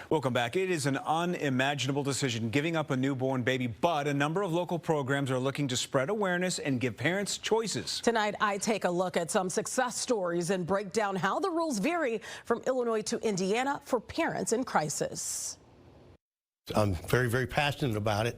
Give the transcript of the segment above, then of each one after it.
Welcome back. It is an unimaginable decision giving up a newborn baby, but a number of local programs are looking to spread awareness and give parents choices. Tonight, I take a look at some success stories and break down how the rules vary from Illinois to Indiana for parents in crisis. I'm very, very passionate about it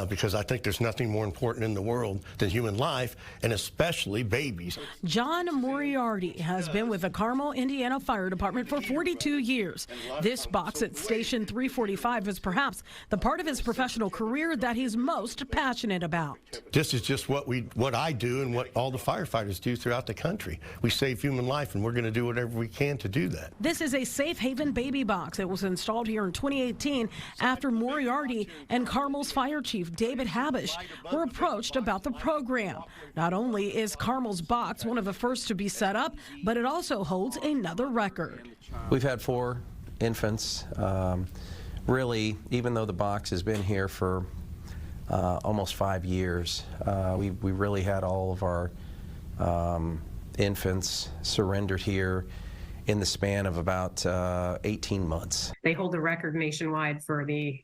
because I think there's nothing more important in the world than human life, and especially babies. John Moriarty has been with the Carmel, Indiana Fire Department for 42 years. This box at Station 345 is perhaps the part of his professional career that he's most passionate about. This is just what I do and what all the firefighters do throughout the country. We save human life, and we're going to do whatever we can to do that. This is a Safe Haven baby box. It was installed here in 2018 after Moriarty and Carmel's fire chief David Habish were approached about the program. Not only is Carmel's box one of the first to be set up, but it also holds another record. We've had 4 infants. Really, even though the box has been here for almost 5 years, we really had all of our infants surrendered here in the span of about 18 months. They hold the record nationwide for the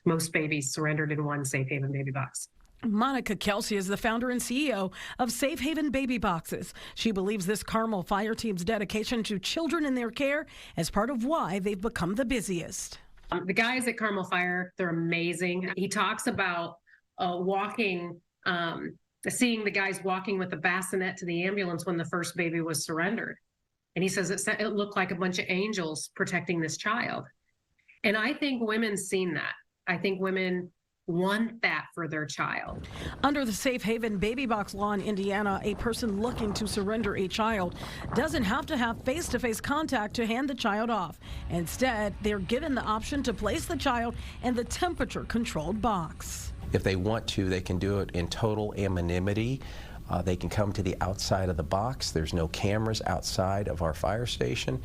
most babies surrendered in one Safe Haven baby box. Monica Kelsey is the founder and CEO of Safe Haven Baby Boxes. She believes this Carmel fire team's dedication to children in their care is part of why they've become the busiest. The guys at Carmel Fire, they're amazing. He talks about seeing the guys walking with a bassinet to the ambulance when the first baby was surrendered. And he says it looked like a bunch of angels protecting this child. And I think women's seen that. I think women want that for their child. Under the Safe Haven baby box law in Indiana, a person looking to surrender a child doesn't have to have face-to-face contact to hand the child off. Instead, they're given the option to place the child in the temperature-controlled box. If they want to, they can do it in total anonymity. They can come to the outside of the box. There's no cameras outside of our fire station.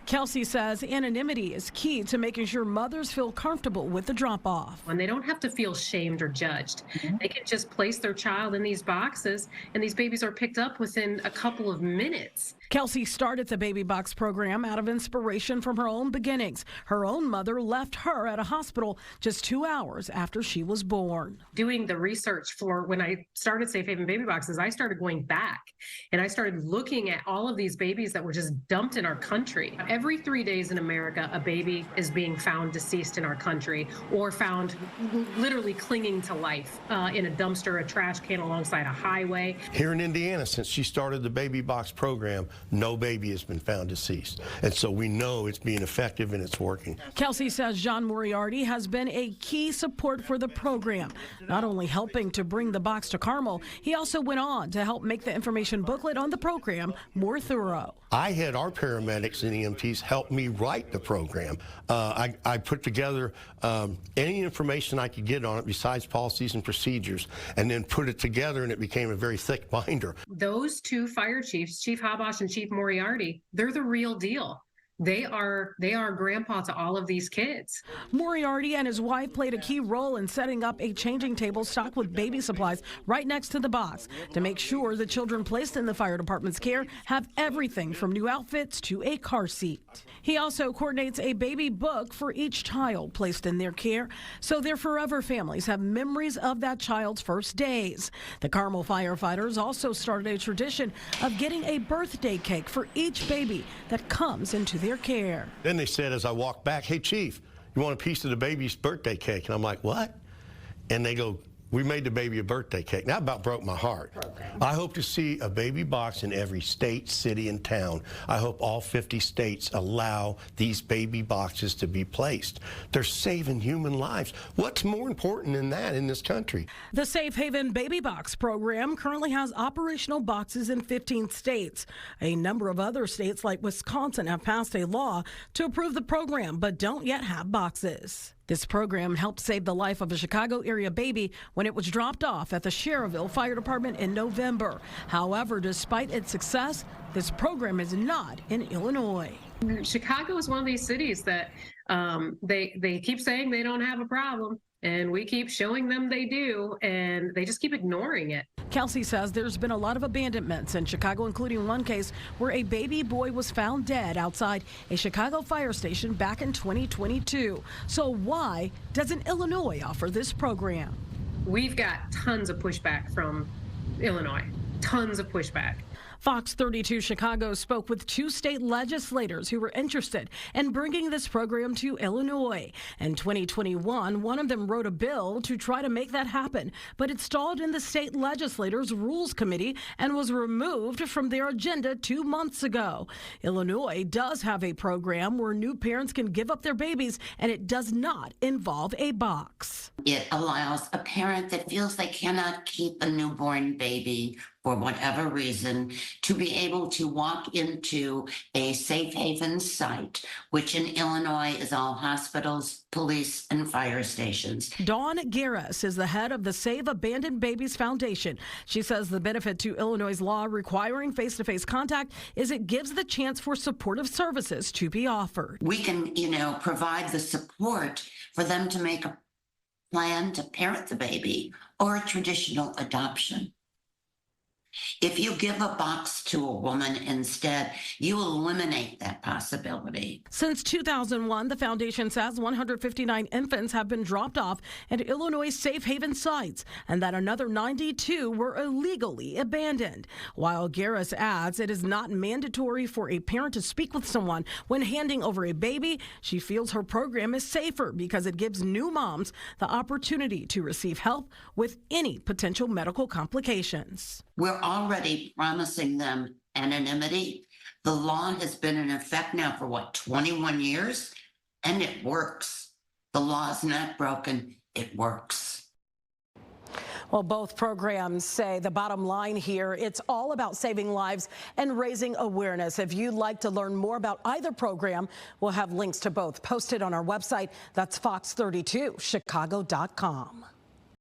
Kelsey says anonymity is key to making sure mothers feel comfortable with the drop-off. When they don't have to feel shamed or judged, they can just place their child in these boxes, and these babies are picked up within a couple of minutes. Kelsey started the baby box program out of inspiration from her own beginnings. Her own mother left her at a hospital just 2 hours after she was born. Doing the research for when I started Safe Haven Baby Boxes, I started going back and I started looking at all of these babies that were just dumped in our country. Every 3 days in America, a baby is being found deceased in our country or found literally clinging to life in a dumpster, a trash can alongside a highway. Here in Indiana, since she started the baby box program, no baby has been found deceased. And so we know it's being effective and it's working. Kelsey says John Moriarty has been a key support for the program, not only helping to bring the box to Carmel, he also went on to help make the information booklet on the program more thorough. I had our paramedics and EMTs help me write the program. I put together any information I could get on it besides policies and procedures, and then put it together, and it became a very thick binder. Those 2 fire chiefs, Chief Habish and Chief Moriarty, they're the real deal. They are grandpa to all of these kids. Moriarty and his wife played a key role in setting up a changing table stocked with baby supplies right next to the box to make sure the children placed in the fire department's care have everything from new outfits to a car seat. He also coordinates a baby book for each child placed in their care, so their forever families have memories of that child's first days. The Carmel firefighters also started a tradition of getting a birthday cake for each baby that comes into their care. Then they said, as I walked back, "Hey, Chief, you want a piece of the baby's birthday cake?" And I'm like, "What?" And they go, "We made the baby a birthday cake." That about broke my heart. I hope to see a baby box in every state, city, and town. I hope all 50 states allow these baby boxes to be placed. They're saving human lives. What's more important than that in this country? The Safe Haven Baby Box program currently has operational boxes in 15 states. A number of other states like Wisconsin have passed a law to approve the program but don't yet have boxes. This program helped save the life of a Chicago area baby when it was dropped off at the Cherville Fire Department in November. However, despite its success, this program is not in Illinois. Chicago is one of these cities that they keep saying they don't have a problem. And we keep showing them they do, and they just keep ignoring it. Kelsey says there's been a lot of abandonments in Chicago, including one case where a baby boy was found dead outside a Chicago fire station back in 2022. So why doesn't Illinois offer this program? We've got tons of pushback from Illinois, tons of pushback. Fox 32 Chicago spoke with 2 state legislators who were interested in bringing this program to Illinois. In 2021, one of them wrote a bill to try to make that happen, but it stalled in the state legislators' rules committee and was removed from their agenda 2 months ago. Illinois does have a program where new parents can give up their babies, and it does not involve a box. It allows a parent that feels they cannot keep a newborn baby for whatever reason to be able to walk into a safe haven site, which in Illinois is all hospitals, police, and fire stations. Dawn Garris is the head of the Save Abandoned Babies Foundation. She says the benefit to Illinois' law requiring face-to-face contact is it gives the chance for supportive services to be offered. We can, provide the support for them to make a plan to parent the baby or a traditional adoption. If you give a box to a woman instead, you eliminate that possibility. Since 2001, the foundation says 159 infants have been dropped off at Illinois safe haven sites and that another 92 were illegally abandoned. While Garris adds it is not mandatory for a parent to speak with someone when handing over a baby, she feels her program is safer because it gives new moms the opportunity to receive help with any potential medical complications. We're already promising them anonymity. The law has been in effect now for 21 years, and it works. The law is not broken, it works. Well, both programs say the bottom line here, it's all about saving lives and raising awareness. If you'd like to learn more about either program, we'll have links to both posted on our website. That's fox32chicago.com.